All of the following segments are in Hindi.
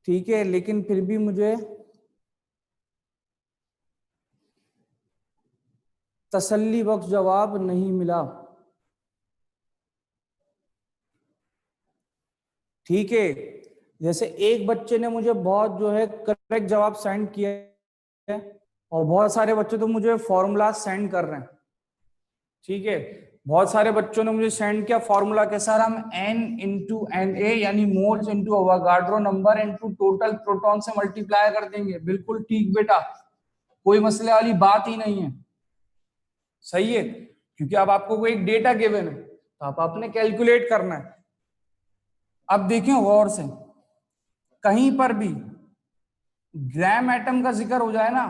ठीक है, लेकिन फिर भी मुझे तसल्ली बख्श जवाब नहीं मिला। ठीक है, जैसे एक बच्चे ने मुझे बहुत जो है करेक्ट जवाब सेंड किया है, और बहुत सारे बच्चे तो मुझे फॉर्मूला सेंड कर रहे हैं। ठीक है, बहुत सारे बच्चों ने मुझे सेंड किया फॉर्मूला के सर हम n इंटू एन ए यानी moles into Avogadro number into total proton से मल्टीप्लाई कर देंगे। बिल्कुल ठीक बेटा, कोई मसले वाली बात ही नहीं है। सही है, क्योंकि अब आपको कोई एक डेटा गिवन है तो आप आपने कैलकुलेट करना है। अब देखें गौर से, कहीं पर भी ग्राम एटम का जिक्र हो जाए ना,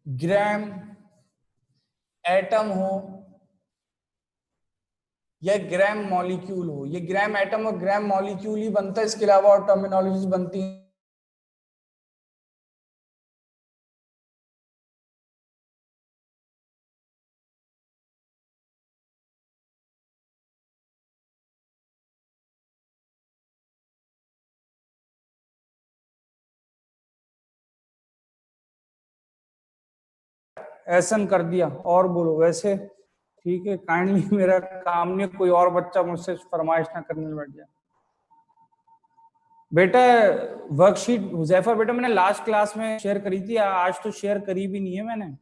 ग्राम एटम हो या ग्राम मॉलिक्यूल हो, ये ग्राम एटम और ग्राम मॉलिक्यूल ही बनता है, इसके अलावा और टर्मिनोलॉजीज बनती हैं। ऐसा कर दिया और बोलो वैसे। ठीक है, काइंडली मेरा काम नहीं, कोई और बच्चा मुझसे फरमाइश ना करने बैठ जाए। बेटा वर्कशीट हुजैफा बेटा मैंने लास्ट क्लास में शेयर करी थी, आज तो शेयर करी भी नहीं है मैंने।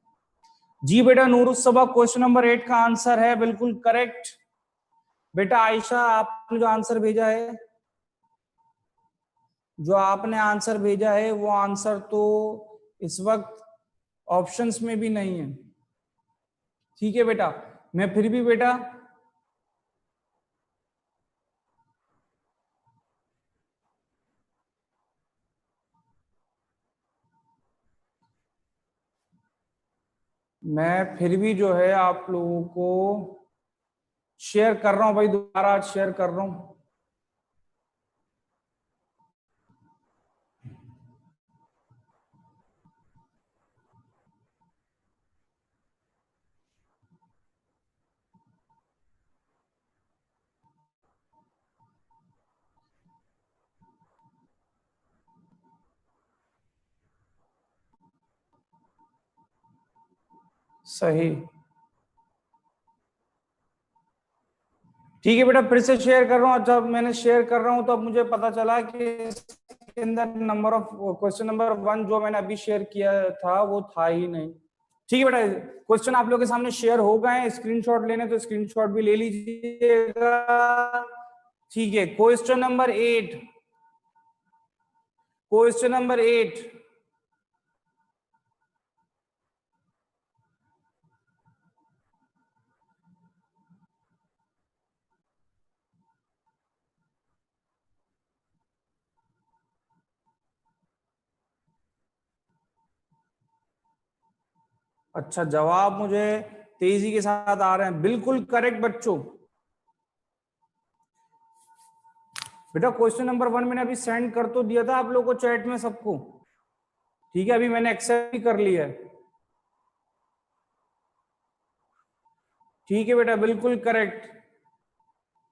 जी बेटा नूरुस्सबा क्वेश्चन नंबर 8 का आंसर है बिल्कुल करेक्ट। बेटा आयशा आपने जो आंसर भेजा है, जो आपने आंसर भेजा है वो आंसर तो इस वक्त ऑप्शंस में भी नहीं है। ठीक है बेटा, मैं फिर भी बेटा जो है आप लोगों को शेयर कर रहा हूं भाई, दोबारा आज शेयर कर रहा हूं। सही, ठीक है बेटा फिर से शेयर कर रहा हूं। जब मैंने शेयर कर रहा हूं तो अब मुझे पता चला कि इसके अंदर नंबर ऑफ क्वेश्चन नंबर 1 जो मैंने अभी शेयर किया था वो था ही नहीं। ठीक है बेटा, क्वेश्चन आप लोगों के सामने शेयर हो गए हैं, स्क्रीनशॉट लेने तो स्क्रीनशॉट भी ले लीजिएगा। ठीक है, क्वेश्चन नंबर 8, क्वेश्चन नंबर 8। अच्छा, जवाब मुझे तेजी के साथ आ रहे हैं, बिल्कुल करेक्ट बच्चों। बेटा क्वेश्चन नंबर 1 मैंने अभी सेंड कर तो दिया था आप लोगों को चैट में सबको। ठीक है, अभी मैंने एक्सेप्ट भी कर लिया है। ठीक है बेटा, बिल्कुल करेक्ट।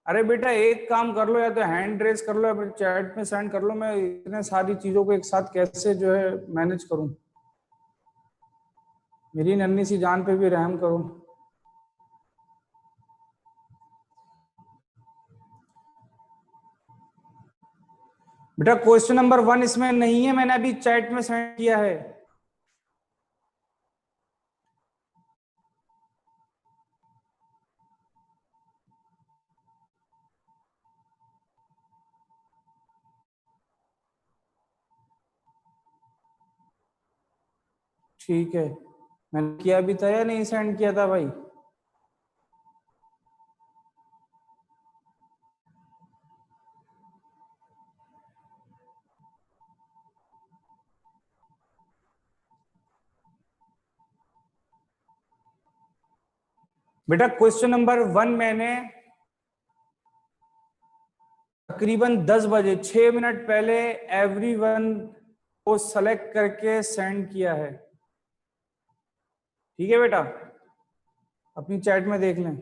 अरे बेटा एक काम कर लो, या तो हैंड रेस कर लो या फिर चैट में सेंड कर लो। मैं इतने सारी चीजों को एक साथ कैसे जो है मैनेज करूं, मेरी नन्ही सी जान पे भी रहम करो। बेटा क्वेश्चन नंबर 1 इसमें नहीं है, मैंने अभी चैट में सेंड किया है। ठीक है, मैंने किया भी था या नहीं सेंड किया था भाई? बेटा क्वेश्चन नंबर 1 मैंने तकरीबन 10 बजे 6 मिनट पहले एवरीवन को सेलेक्ट करके सेंड किया है। ठीक है बेटा, अपनी चैट में देख लें।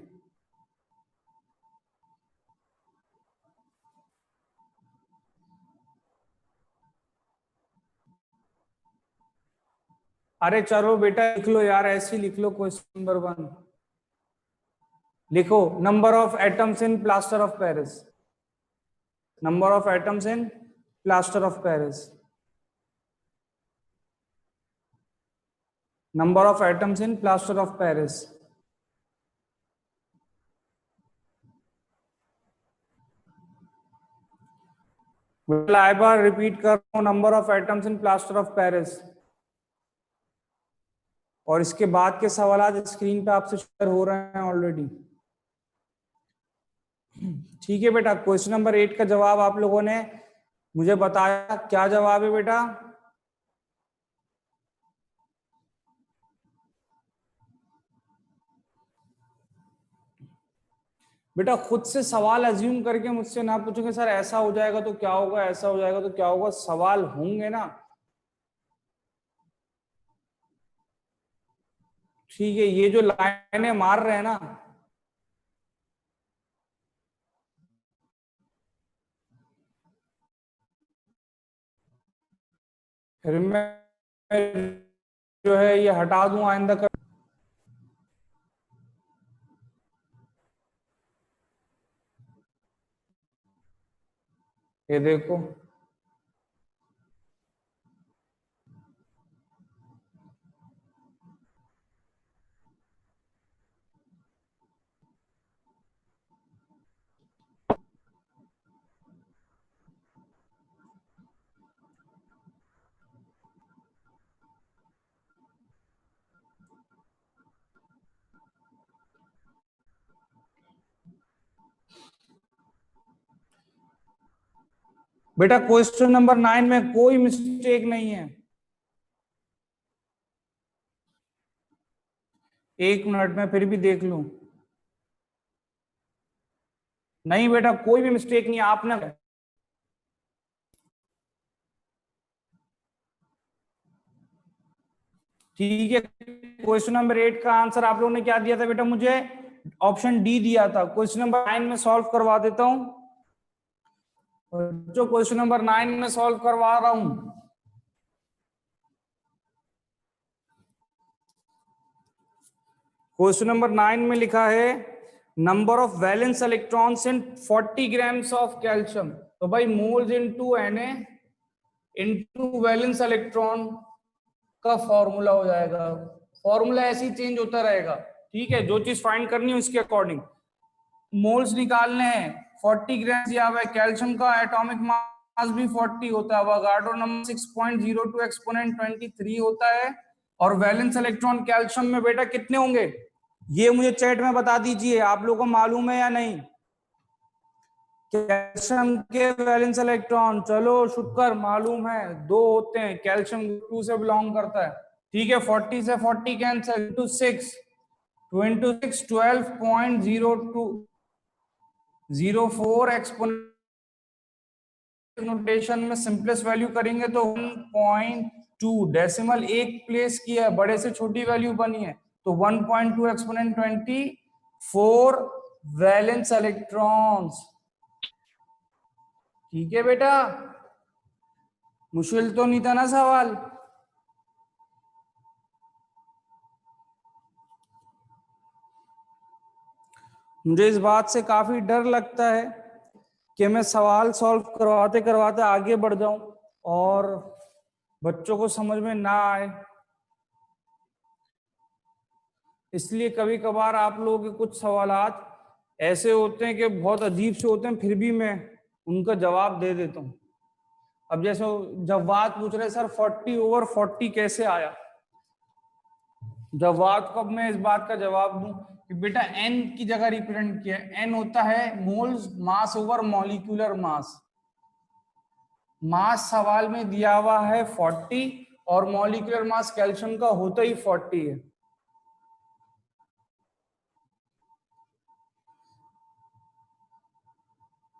अरे चलो बेटा लिख लो यार, ऐसे ही लिख लो। क्वेश्चन नंबर 1 लिखो, number of atoms in plaster of Paris. Number of atoms in plaster of Paris. Number of atoms in plaster of Paris. एक बार रिपीट कर रहा हूं, number of atoms in plaster of Paris. और इसके बाद के सवाल आज स्क्रीन पे आपसे शेयर हो रहे हैं ऑलरेडी। ठीक है बेटा, क्वेश्चन नंबर 8 का जवाब आप लोगों ने मुझे बताया, क्या जवाब है बेटा? बेटा खुद से सवाल अज्यूम करके मुझसे ना पूछोगे सर ऐसा हो जाएगा तो क्या होगा, ऐसा हो जाएगा तो क्या होगा। सवाल होंगे ना। ठीक है, ये जो लाइनें मार रहे हैं ना, फिर मैं जो है ये हटा दूं आइंदा कर। ये देखो, बेटा क्वेश्चन नंबर 9 में कोई मिस्टेक नहीं है। 1 मिनट में फिर भी देख लूं। नहीं बेटा कोई भी मिस्टेक नहीं है, आपने। ठीक है, क्वेश्चन नंबर 8 का आंसर आप लोगों ने क्या दिया था बेटा? मुझे ऑप्शन डी दिया था। क्वेश्चन नंबर 9 में सॉल्व करवा देता हूं। जो क्वेश्चन नंबर 9 में सॉल्व करवा रहा हूं, क्वेश्चन नंबर 9 में लिखा है number of valence electrons in 40 grams of calcium. तो भाई moles into Na into valence electron का फॉर्मूला हो जाएगा। फॉर्मूला ऐसे ही चेंज होता रहेगा। ठीक है, जो चीज फाइंड करनी है उसके अकॉर्डिंग मोल्स निकालने हैं। 40 ग्राम दिया हुआ है, कैल्शियम का एटॉमिक मास भी 40 होता है, अवोगाड्रो नंबर 6.02 एक्सपोनेंट 23 होता है। और वैलेंस इलेक्ट्रॉन कैल्शियम में बेटा कितने होंगे, ये मुझे चैट में बता दीजिए, आप लोगों को मालूम है या नहीं? कैल्शियम के वैलेंस इलेक्ट्रॉन, चलो शुक्र मालूम है, 2 होते हैं। कैल्शियम 2 से बिलोंग करता है। ठीक है, 40 से 40 cancel, two 6 2 into 6 12.0204 exponent notation में सिंपलेस्ट वैल्यू करेंगे तो 1.2 डेसिमल एक प्लेस किया है, बड़े से छोटी वैल्यू बनी है तो 1.2 एक्सपोनेंट 24 वैलेंस इलेक्ट्रॉन्स। ठीक है बेटा, मुश्किल तो नहीं था ना सवाल? मुझे इस बात से काफी डर लगता है कि मैं सवाल सॉल्व करवाते करवाते आगे बढ़ जाऊं और बच्चों को समझ में ना आए। इसलिए कभी कभार आप लोगों के कुछ सवालात ऐसे होते हैं कि बहुत अजीब से होते हैं, फिर भी मैं उनका जवाब दे देता हूं। अब जैसे जवाब पूछ रहे सर 40/40 कैसे आया, जवाब को अब मैं इस बात का जवाब दूं कि बेटा एन की जगह रिप्रेजेंट किया है। एन होता है moles mass over molecular mass. Mass सवाल में दिया हुआ है 40 और मॉलिक्यूलर मास कैल्शियम का होता ही 40 है।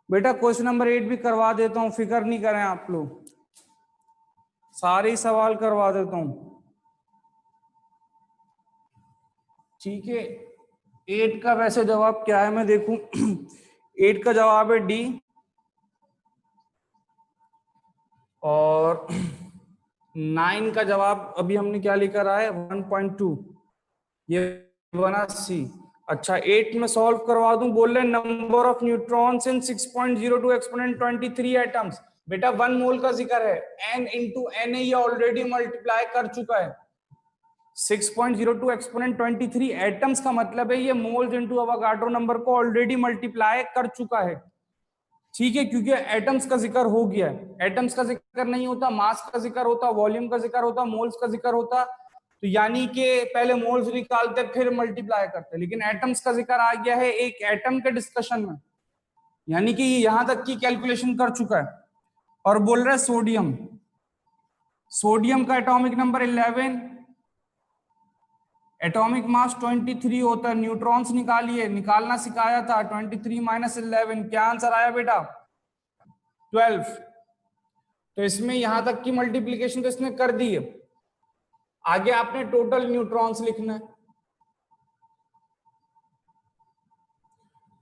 बेटा क्वेश्चन नंबर 8 भी करवा देता हूं, फिक्र नहीं करें आप लोग, सारे ही सवाल करवा देता हूं। ठीक है, 8 का वैसे जवाब क्या है मैं देखूं। 8 का जवाब है डी। और 9 का जवाब अभी हमने क्या लेकर आए 1.2, ये बना सी। अच्छा 8 में सॉल्व करवा दूं, बोल रहे number of neutrons in 6.02 exponent 23 atoms. बेटा 1 मोल का जिक्र है, n इंटू एन ये ऑलरेडी मल्टीप्लाई कर चुका है। 6.02 एक्सपोनेंट 23 एटम्स का मतलब है ये मोल्स इंटू अवोगाड्रो नंबर को ऑलरेडी मल्टीप्लाई कर चुका है। ठीक है, क्योंकि एटम्स का जिक्र हो गया है। एटम्स का जिक्र नहीं होता, मास का जिक्र होता, वॉल्यूम का जिक्र होता, मोल्स का जिक्र होता, तो यानी कि पहले मोल्स निकालते फिर मल्टीप्लाई करते, लेकिन एटम्स का जिक्र आ गया है एक एटम के डिस्कशन में, यानी कि यहां तक की कैलकुलेशन कर चुका है। और बोल रहा है सोडियम, सोडियम का एटॉमिक नंबर 11, एटॉमिक मास 23 होता है, न्यूट्रॉन्स निकालिए, निकालना सिखाया था। 23 माइनस 11 क्या आंसर आया बेटा 12। तो इसमें यहां तक की मल्टीप्लीकेशन तो इसने कर दी है, आगे आपने टोटल न्यूट्रॉन्स लिखना है।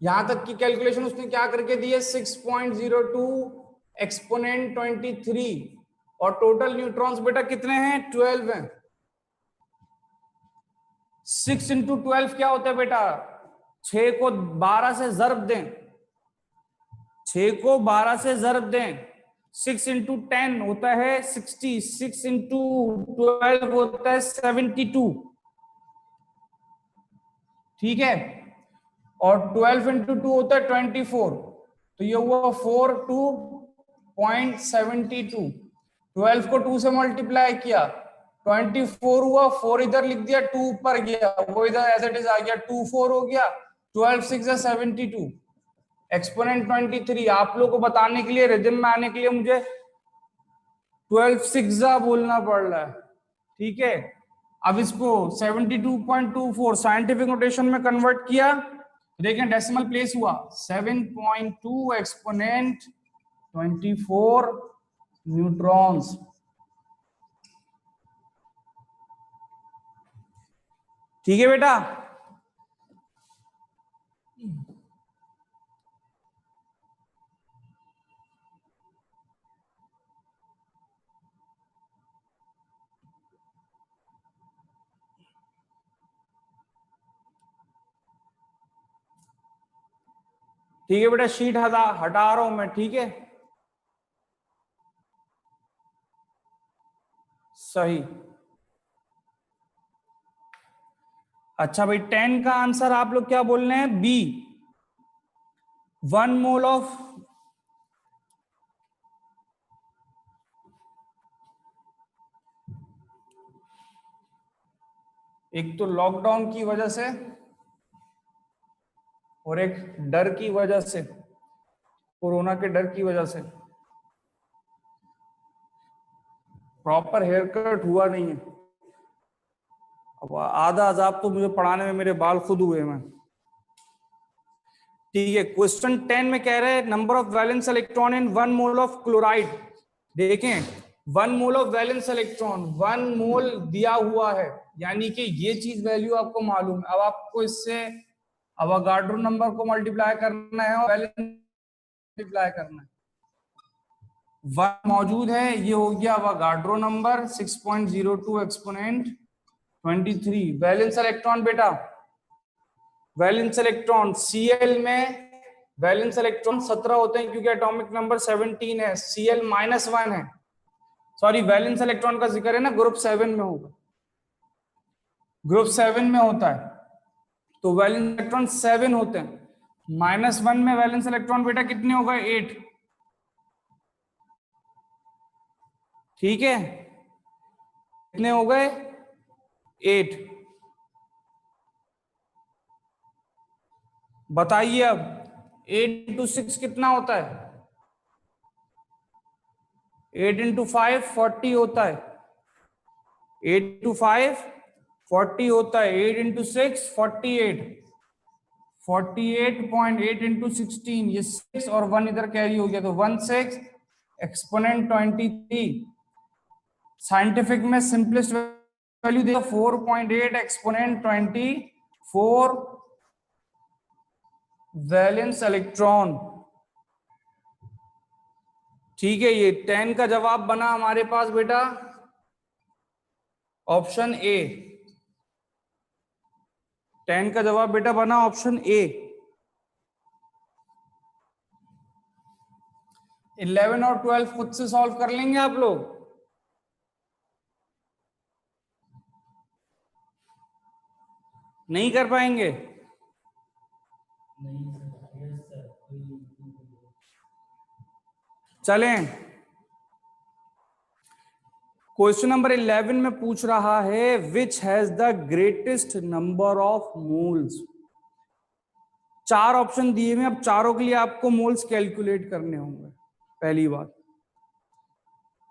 यहां तक की कैलकुलेशन उसने क्या करके दी है 6.02 एक्सपोनेंट 23, और टोटल न्यूट्रॉन्स बेटा कितने हैं 12 हैं। 6 इंटू 12 क्या होता है बेटा, 6 को 12 से जर्ब दें, 6 को 12 से जर्ब दें, 6 इंटू 10 होता है 60, 6 इंटू 12 होता है 72, ठीक है, और 12 इंटू 2 होता है 24, तो ये हुआ 42.72। 12 को 2 से मल्टीप्लाई किया 24 हुआ, 4 इधर लिख दिया, 2 ऊपर गया, वो इधर एज इट इज आ गया, 2 4 हो गया, 12 6 है 72 एक्सपोनेंट 23। आप लोगों को बताने के लिए, रिदम में आने के लिए मुझे 12 6 बोलना पड़ रहा है, ठीक है। अब इसको 72.24 साइंटिफिक नोटेशन में कन्वर्ट किया, देखें डेसिमल प्लेस हुआ 7.2 एक्सपोनेंट 24 न्यूट्रॉन्स। ठीक है बेटा, ठीक है बेटा, शीट हटा रहा हूं मैं, ठीक है, सही। अच्छा भाई 10 का आंसर आप लोग क्या बोल रहे हैं, बी, 1 मोल ऑफ, एक तो लॉकडाउन की वजह से और एक डर की वजह से, कोरोना के डर की वजह से प्रॉपर हेयर कट हुआ नहीं है। अब आधा अजाब तो मुझे पढ़ाने में मेरे बाल खुद हुए हैं। ठीक है, क्वेश्चन 10 में कह रहे हैं number of valence electron in 1 mole of chloride. देखें 1 मोल ऑफ वैलेंस इलेक्ट्रॉन, 1 मोल दिया हुआ है, यानी कि ये चीज वैल्यू आपको मालूम है। अब आपको इससे अवोगाड्रो नंबर को मल्टीप्लाई करना है और वैलेंस मल्टीप्लाई करना है। 1 मौजूद है, ये हो गया Avogadro number 6.02 exponent 23। Valence electron बेटा, वैलेंस इलेक्ट्रॉन Cl में वैलेंस इलेक्ट्रॉन 17 होते हैं, क्योंकि एटॉमिक नंबर 17 है, Cl -1 है। सॉरी, वैलेंस इलेक्ट्रॉन का जिक्र है ना, ग्रुप 7 में होगा, ग्रुप 7 में होता है, तो वैलेंस इलेक्ट्रॉन 7 होते हैं। -1 में वैलेंस इलेक्ट्रॉन बेटा कितने हो गए 8, ठीक है, कितने हो गए 8। बताइए अब 8 इंटू 6 कितना होता है, 8 इंटू 5 40 होता है, 8 टू 5 40 होता है, 8 इंटू 6 48, 48.8 इंटू 16, ये 6 और 1 इधर कैरी हो गया, तो 16 एक्सपोनेंट 23। साइंटिफिक में सिंपलेस्ट वैल्यू देखो 4.8 एक्सपोनेंट 24 वैलेंस इलेक्ट्रॉन। ठीक है, ये 10 का जवाब बना हमारे पास बेटा ऑप्शन ए, 10 का जवाब बेटा बना ऑप्शन ए। 11 और 12 खुद से सॉल्व कर लेंगे आप लोग? नहीं कर पाएंगे? चलें, क्वेश्चन नंबर 11 में पूछ रहा है which has the greatest number of moles. 4 option दिए हुए, अब चारों के लिए आपको मोल्स कैलकुलेट करने होंगे। पहली बात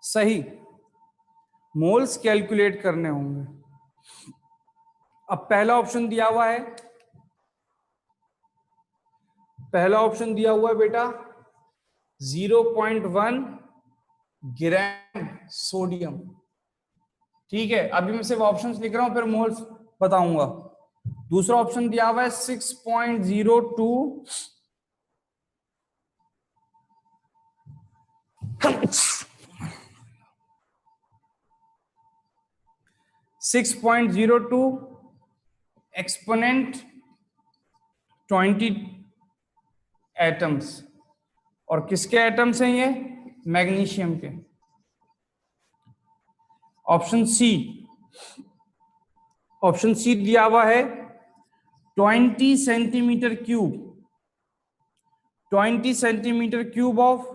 सही, मोल्स कैलकुलेट करने होंगे। अब पहला ऑप्शन दिया हुआ है, पहला ऑप्शन दिया हुआ है बेटा 0.1 ग्राम सोडियम। ठीक है, अभी मैं सिर्फ ऑप्शंस लिख रहा हूं, फिर मोल्स बताऊंगा। दूसरा ऑप्शन दिया हुआ है 6.02 6.02 एक्सपोनेंट 20 एटम्स। और किसके एटम्स हैं ये? मैग्नीशियम के। ऑप्शन सी, ऑप्शन सी दिया हुआ है 20 centimetre cube, 20 centimetre cube of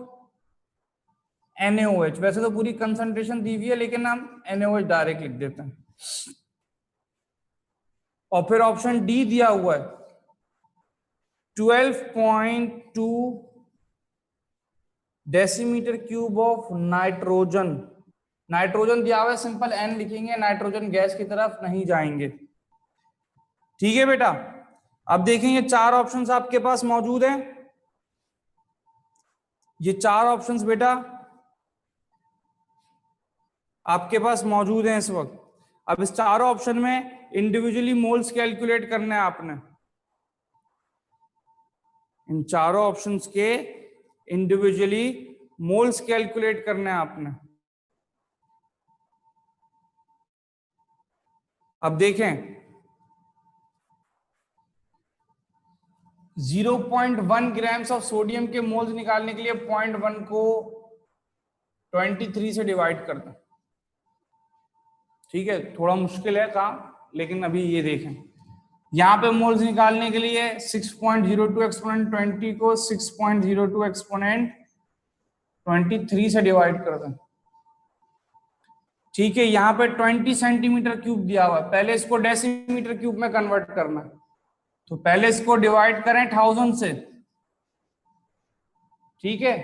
NaOH। वैसे तो पूरी कंसंट्रेशन दी हुई है, लेकिन हम NaOH डायरेक्ट लिख देते हैं। और फिर ऑप्शन डी दिया हुआ है 12.2 decimetre cube of nitrogen. Nitrogen दिया हुआ है, सिंपल N लिखेंगे, नाइट्रोजन गैस की तरफ नहीं जाएंगे। ठीक है बेटा, अब देखेंगे 4 ऑप्शंस आपके पास मौजूद हैं। ये 4 ऑप्शंस बेटा आपके पास मौजूद हैं इस वक्त। अब इस चारों ऑप्शन में इंडिविजुअली मोल्स कैलकुलेट करने हैं आपने। इन चारों ऑप्शंस के इंडिविजुअली मोल्स कैलकुलेट करने हैं आपने। अब देखें 0.1 ग्राम्स ऑफ सोडियम के मोल्स निकालने के लिए 0.1 को 23 से डिवाइड कर दें। ठीक है, थोड़ा मुश्किल है काम, लेकिन अभी ये देखें, यहां पे मोल्स निकालने के लिए 6.02 एक्सपोनेंट 20 को 6.02 एक्सपोनेंट 23 से डिवाइड कर दें। ठीक है, यहाँ पे 20 सेंटीमीटर क्यूब दिया हुआ है, पहले इसको डेसीमीटर क्यूब में कन्वर्ट करना है, तो पहले इसको डिवाइड करें 1000 से। ठीक है,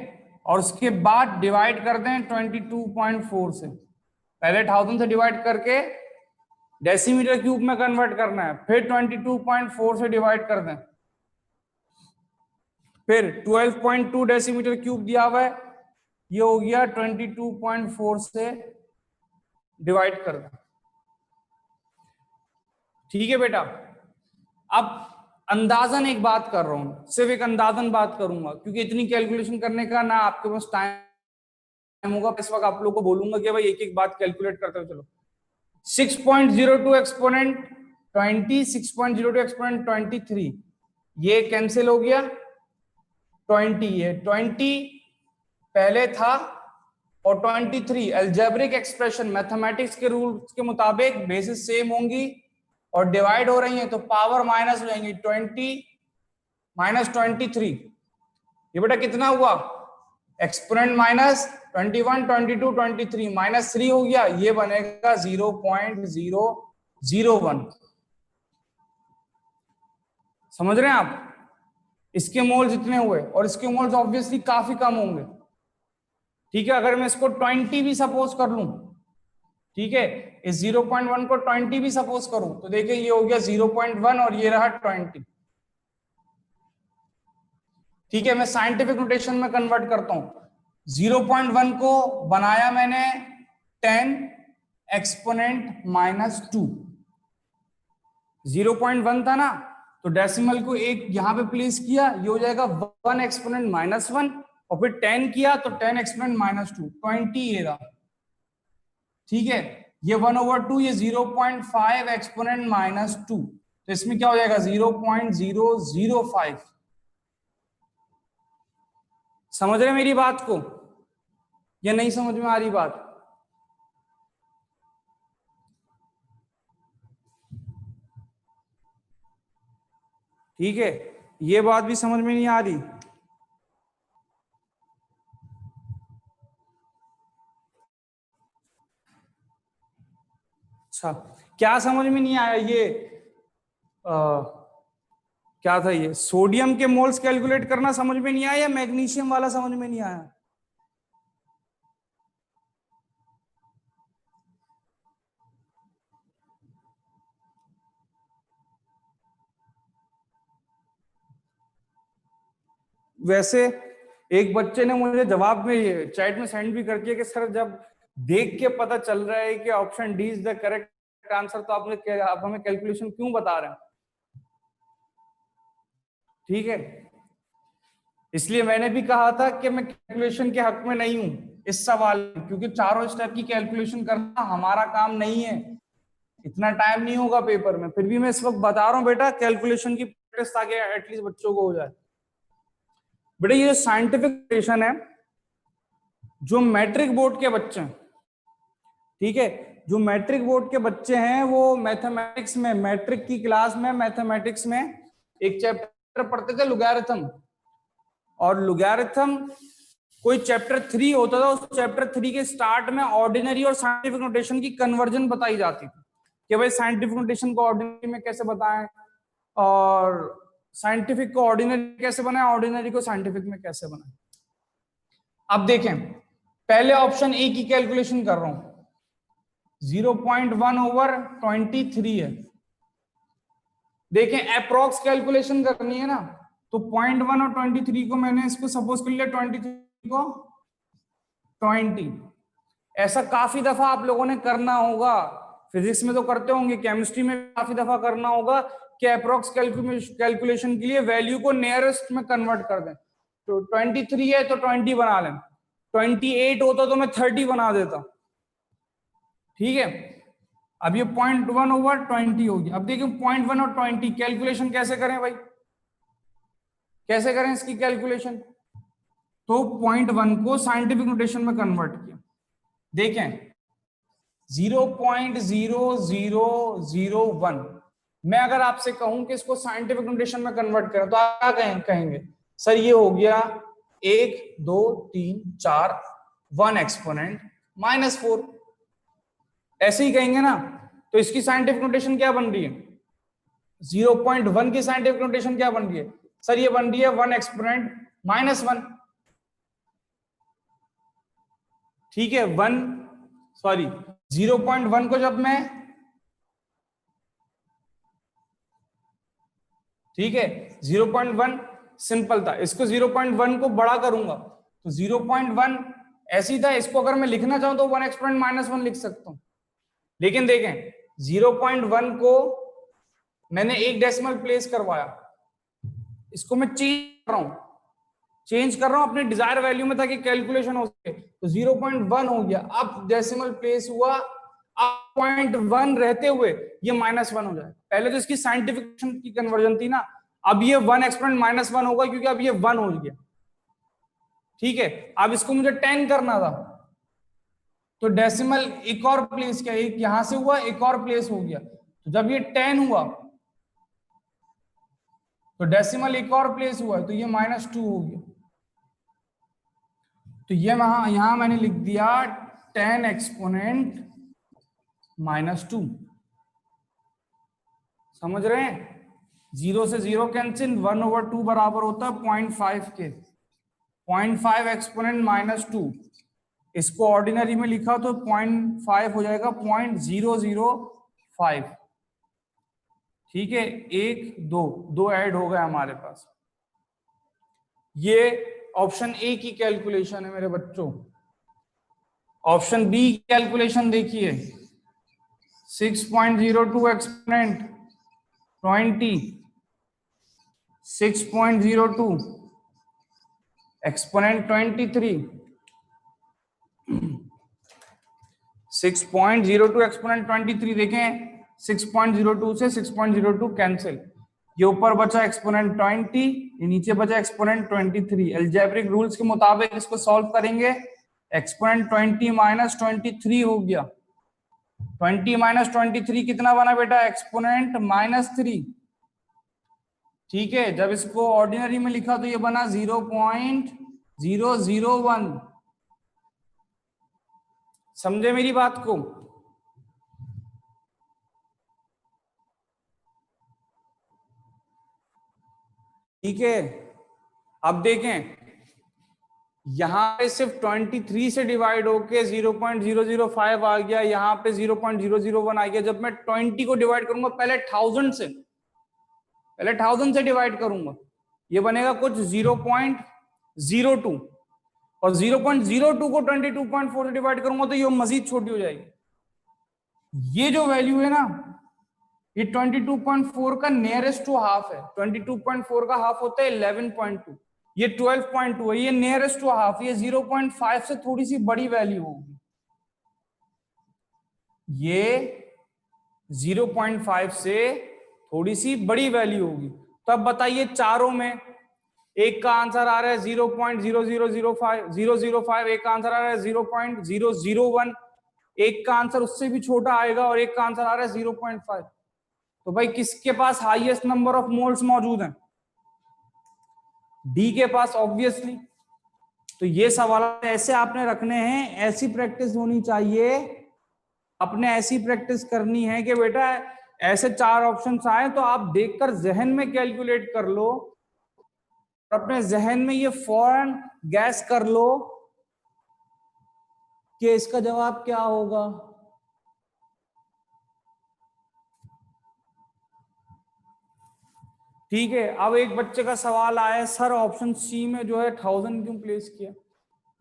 और उसके बाद डिवाइड कर दें 22.4 से। पहले 1000 से डिवाइड करके डेसीमीटर क्यूब में कन्वर्ट करना है, फिर 22.4 से डिवाइड कर दें, फिर 12.2 डेसीमीटर क्यूब दिया हुआ है, ये हो गया 22.4 से डिवाइड कर दें। ठीक है बेटा, अब अंदाजन एक बात कर रहा हूं, सिर्फ एक अंदाजन बात करूंगा, क्योंकि इतनी कैलकुलेशन करने का ना आपके पास टाइम होगा। इस वक्त आप लोगों को बोलूंगा कि भाई एक एक बात कैलकुलेट करते हुए चलो। 6.02 एक्सपोनेंट 20, 6.02 एक्सपोनेंट 23, ये कैंसिल हो गया। 20 ये 20 पहले था, और 23 अलजेब्रिक एक्सप्रेशन मैथमेटिक्स के रूल्स के मुताबिक बेसिस सेम होंगी और डिवाइड हो रही हैं, तो पावर माइनस हो जाएंगी। 20 माइनस 23, ये बेटा कितना हुआ? एक्सपोनेंट माइनस 21, 22, 23 माइनस 3 हो गया, ये बनेगा 0.001। समझ रहे हैं आप? इसके मोल्स इतने हुए और इसके मोल्स ऑब्वियसली काफी कम होंगे। ठीक है, अगर मैं इसको 20 भी सपोज कर लूं, ठीक है, इस 0.1 को 20 भी सपोज करूं, तो देखिए ये हो गया 0.1 और ये रहा 20। ठीक है, मैं साइंटिफिक नोटेशन में कन्वर्ट करता हूं। 0.1 को बनाया मैंने 10 एक्सपोनेंट माइनस 2। 0.1 था ना, तो डेसिमल को एक यहां पे प्लेस किया, ये हो जाएगा 1 एक्सपोनेंट माइनस 1, और फिर 10 किया तो 10 एक्सपोनेंट माइनस 2, 20 ये रहा। ठीक है, ये 1/2, ये 0.5 एक्सपोनेंट -2, तो इसमें क्या हो जाएगा 0.005। समझ रहे मेरी बात को या नहीं समझ में आ रही बात? ठीक है, ये बात भी समझ में नहीं आ रही? अच्छा, क्या समझ में नहीं आया? ये क्या था, ये सोडियम के मोल्स कैलकुलेट करना समझ में नहीं आया या मैग्नीशियम वाला समझ में नहीं आया? वैसे एक बच्चे ने मुझे जवाब में चैट में सेंड भी कर दिया कि सर जब देख के पता चल रहा है कि option D is the correct answer, तो आप हमें कैलकुलेशन क्यों बता रहे हैं? ठीक है, इसलिए मैंने भी कहा था कि मैं कैलकुलेशन के हक में नहीं हूं इस सवाल में, क्योंकि चारों स्टेप की कैलकुलेशन करना हमारा काम नहीं है, इतना टाइम नहीं होगा पेपर में। फिर भी मैं इस वक्त बता रहा हूं बेटा, कैलकुलेशन की प्रैक्टिस ताकि एटलीस्ट बच्चों को हो जाए। बेटा ये जो साइंटिफिक क्वेश्चन है, जो मैट्रिक बोर्ड के बच्चे हैं, ठीक है, जो मैट्रिक बोर्ड के बच्चे हैं वो मैथमेटिक्स में, मैट्रिक की क्लास में मैथमेटिक्स में एक चैप्टर पढ़ते थे लॉगरिथम, और लॉगरिथम कोई चैप्टर 3 होता था, उस चैप्टर 3 के स्टार्ट में ऑर्डिनरी और साइंटिफिक नोटेशन की कन्वर्जन बताई जाती थी कि भाई साइंटिफिक नोटेशन को ऑर्डिनरी में कैसे बताएं और साइंटिफिक को ऑर्डिनरी कैसे बनाएं, ऑर्डिनरी को साइंटिफिक में कैसे बनाएं। अब देखें, पहले ऑप्शन ए की कैलकुलेशन कर रहा हूं, 0.1/23 है। देखें अप्रोक्स कैलकुलेशन करनी है ना, तो 0.1 और 23 को मैंने इसको सपोज कर लिया 23 को 20। ऐसा काफी दफा आप लोगों ने करना होगा, फिजिक्स में तो करते होंगे, केमिस्ट्री में काफी दफा करना होगा कि अप्रोक्स कैलकुलेशन के लिए वैल्यू को नियरेस्ट में कन्वर्ट कर दें। तो 23 है तो 20 बना लें, 28 होता तो मैं 30 बना देता। ठीक है, अब ये 0.1/20 होगी। अब देखिए 0.1 और 20 कैलकुलेशन कैसे करें भाई, कैसे करें इसकी कैलकुलेशन? तो 0.1 को साइंटिफिक नोटेशन में कन्वर्ट किया। देखें 0.0001, मैं अगर आपसे कहूं कि इसको साइंटिफिक नोटेशन में कन्वर्ट करें तो आप क्या कहेंगे? सर ये हो गया 1 2 3 4 1 एक्सपोनेंट -4, ऐसे ही कहेंगे ना। तो इसकी साइंटिफिक नोटेशन क्या बन रही है? 0.1 की साइंटिफिक नोटेशन क्या बन रही है? सर ये बन रही है 1 एक्सपोनेंट -1। ठीक है, 0.1 को जब मैं, ठीक है 0.1 सिंपल था, इसको 0.1 को बड़ा करूंगा तो 0.1 ऐसी था, इसको अगर मैं लिखना चाहूं तो 1 एक्सपोनेंट -1 लिख सकता हूं। लेकिन देखें 0.1 को मैंने एक डेसिमल प्लेस करवाया, इसको मैं चेंज कर रहा हूं अपने डिजायर वैल्यू में ताकि कैलकुलेशन हो सके। तो 0.1 हो गया, अब डेसिमल प्लेस हुआ, अब 0.1 रहते हुए ये -1 हो जाए। पहले तो इसकी साइंटिफिक की कन्वर्जन थी ना, अब ये 1 एक्सपोनेंट -1 होगा क्योंकि अब ये 1 हो गया। ठीक है, अब इसको मुझे 10 करना था, तो डेसिमल एक और प्लेस किया, एक यहां से हुआ, एक और प्लेस हो गया। तो जब ये 10 हुआ तो डेसिमल एक और प्लेस हुआ, तो ये -2 हो गया। तो ये यहां मैंने लिख दिया 10 एक्सपोनेंट -2। समझ रहे हैं? 0 से 0 कैंसिल, 1/2 बराबर होता है 0.5 के, 0.5 एक्सपोनेंट -2। इसको ऑर्डिनरी में लिखा तो 0.5 हो जाएगा 0.005। ठीक है, 1 2 ऐड हो गया हमारे पास। ये ऑप्शन ए की कैलकुलेशन है मेरे बच्चों। ऑप्शन बी की कैलकुलेशन देखिए, 6.02 एक्सपोनेंट 20, 6.02 एक्सपोनेंट 23, 6.02 एक्सपोनेंट 23 देखें, 6.02 से 6.02 कैंसिल, ये ऊपर बचा एक्सपोनेंट 20, ये नीचे बचा एक्सपोनेंट 23। अलजेब्रिक रूल्स के मुताबिक इसको सॉल्व करेंगे, एक्सपोनेंट 20 माइनस 23 हो गया। 20 माइनस 23 कितना बना बेटा? एक्सपोनेंट -3। ठीक है, जब इसको ऑर्डिनरी में लिखा तो ये बना 0.001। समझे मेरी बात को? ठीक है, अब देखें, यहां पे सिर्फ 23 से डिवाइड होके 0.005 आ गया, यहां पे 0.001 आ गया। जब मैं 20 को डिवाइड करूंगा पहले 1000 से डिवाइड करूंगा, ये बनेगा कुछ 0.02, और 0.02 को 22.4 से डिवाइड करूंगा तो ये मजीद छोटी हो जाएगी। ये जो वैल्यू है ना, ये 22.4 का नियरेस्ट टू हाफ है। 22.4 का हाफ होता है 11.2, ये 12.2 है, ये नियरेस्ट टू हाफ, ये 0.5 से थोड़ी सी बड़ी वैल्यू होगी, ये 0.5 से थोड़ी सी बड़ी वैल्यू होगी। तो अब बताइए, चारों में एक का आंसर आ रहा है 0.0005, एक का आंसर आ रहा है 0.001, एक का आंसर उससे भी छोटा आएगा और एक का आंसर आ रहा है 0.5। तो भाई किसके पास हाईएस्ट नंबर ऑफ मोल्स मौजूद हैं? डी के पास, ऑब्वियसली। तो ये सवाल ऐसे आपने रखने हैं, ऐसी प्रैक्टिस होनी चाहिए, आपने ऐसी प्रैक्टिस करनी है कि बेटा ऐसे चार ऑप्शंस आए तो आप देखकर जहन में कैलकुलेट कर लो, अपने जहन में ये फौरन गैस कर लो कि इसका जवाब क्या होगा। ठीक है, अब एक बच्चे का सवाल आया, सर ऑप्शन सी में जो है 1000 क्यों प्लेस किया?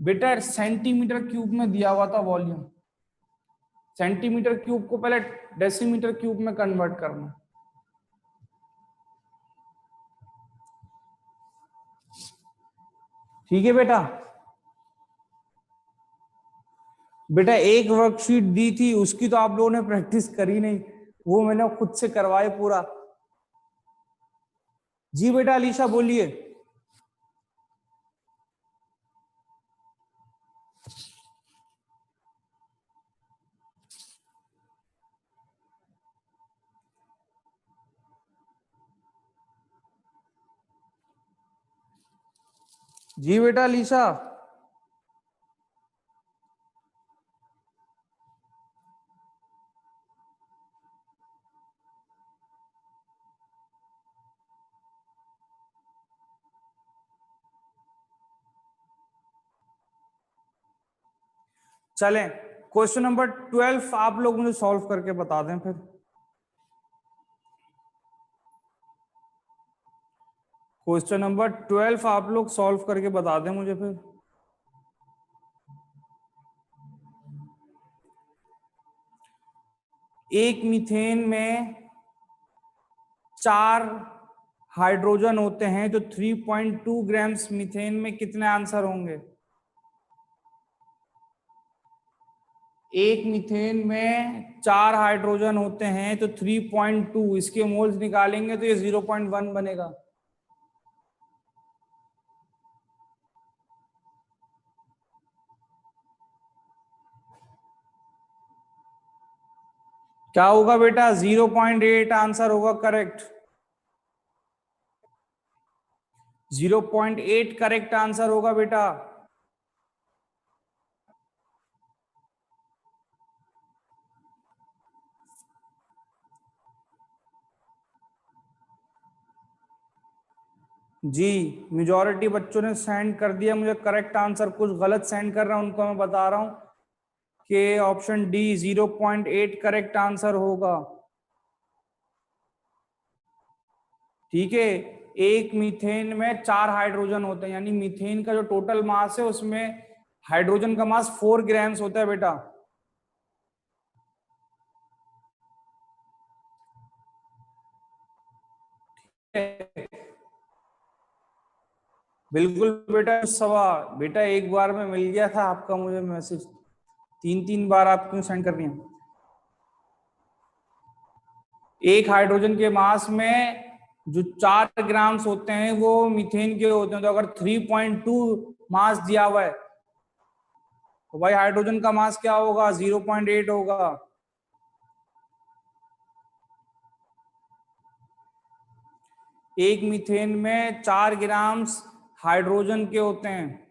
बेटा सेंटीमीटर क्यूब में दिया हुआ था वॉल्यूम, सेंटीमीटर क्यूब को पहले डेसीमीटर क्यूब में कन्वर्ट करना। ठीक है बेटा, बेटा एक वर्कशीट दी थी, उसकी तो आप लोगों ने प्रैक्टिस करी नहीं, वो मैंने खुद से करवाए पूरा। जी बेटा अलीशा बोलिए। जी बेटा अलीशा। चलें, क्वेश्चन नंबर 12 आप लोग मुझे सॉल्व करके बता दें फिर। क्वेश्चन नंबर 12 आप लोग सॉल्व करके बता दें मुझे फिर। एक मीथेन में 4 हाइड्रोजन होते हैं, तो 3.2 ग्राम्स मीथेन में कितने आंसर होंगे? एक मीथेन में 4 हाइड्रोजन होते हैं तो 3.2, इसके मोल्स निकालेंगे तो ये 0.1 बनेगा। क्या होगा बेटा? 0.8 आंसर होगा करेक्ट। 0.8 करेक्ट आंसर होगा बेटा। जी, मेजॉरिटी बच्चों ने सेंड कर दिया मुझे करेक्ट आंसर, कुछ गलत सेंड कर रहा हूं उनको मैं बता रहा हूं कि ऑप्शन डी 0.8 करेक्ट आंसर होगा। ठीक है, एक मीथेन में 4 हाइड्रोजन होते हैं, यानी मीथेन का जो टोटल मास है उसमें हाइड्रोजन का मास 4 ग्राम्स होता है बेटा। बिल्कुल बेटा, सवा बेटा एक बार में मिल गया था आपका मुझे मैसेज। 3 बार आप क्यों सेंड कर रही हैं? एक हाइड्रोजन के मास में जो 4 ग्राम्स होते हैं वो मीथेन के होते हैं। तो अगर 3.2 मास दिया हुआ है तो भाई हाइड्रोजन का मास क्या होगा? 0.8 होगा। एक मीथेन में 4 ग्राम्स हाइड्रोजन के होते हैं।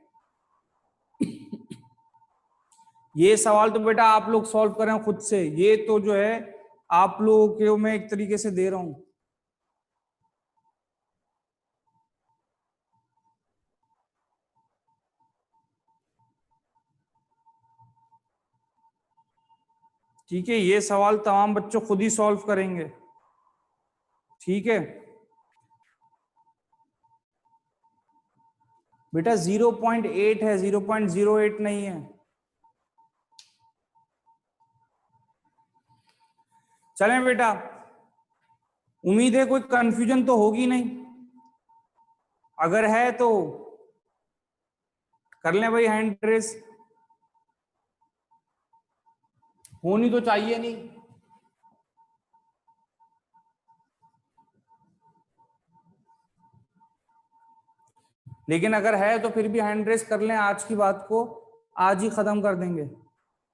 ये सवाल तो बेटा आप लोग सॉल्व करें खुद से, ये तो जो है आप लोगों के मैं एक तरीके से दे रहा हूं। ठीक है, ये सवाल तमाम बच्चों खुद ही सॉल्व करेंगे। ठीक है बेटा, 0.8 है, 0.08 नहीं है। चलें बेटा, उम्मीद है कोई कंफ्यूजन तो होगी नहीं। अगर है तो कर लें भाई हैंड रेस, होनी तो चाहिए नहीं। लेकिन अगर है तो फिर भी हैंड रेस कर लें, आज की बात को आज ही खत्म कर देंगे।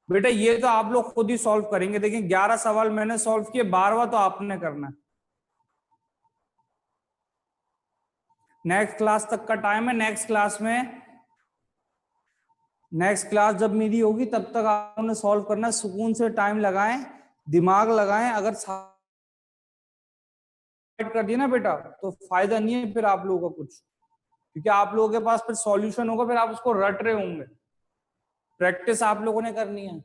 बेटा ये तो आप लोग खुद ही सॉल्व करेंगे। देखिए 11 सवाल मैंने सॉल्व किए, 12वां तो आपने करना है। नेक्स्ट क्लास तक का टाइम है। नेक्स्ट क्लास जब मेरी होगी तब तक आपने सॉल्व करना। सुकून से टाइम लगाएं, दिमाग लगाएं। अगर कर दिया ना बेटा तो फायदा नहीं है फिर आप लोगों का कुछ, क्योंकि आप लोगों के पास फिर सॉल्यूशन होगा, फिर आप उसको रट रहे होंगे। प्रैक्टिस आप लोगों ने करनी है।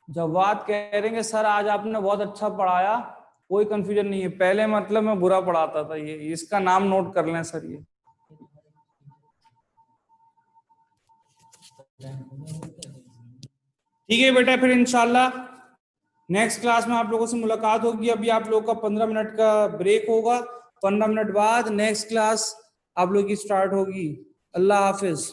जवाब कह रहे हैं सर आज आपने बहुत अच्छा पढ़ाया, कोई कंफ्यूजन नहीं है। पहले मतलब मैं बुरा पढ़ाता था, ये इसका नाम नोट कर लें सर। ये ठीक है बेटा, फिर इंशाल्लाह नेक्स्ट क्लास में आप लोगों से मुलाकात होगी। अभी आप लोगों का 15 मिनट का ब्रेक होगा। 15 मिनट बाद नेक्स्ट क्लास आप लोगों की स्टार्ट होगी। अल्लाह हाफिज।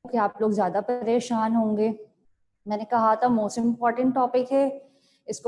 कि आप लोग ज्यादा परेशान होंगे। मैंने कहा था मोस्ट इम्पॉर्टेंट टॉपिक है, इसको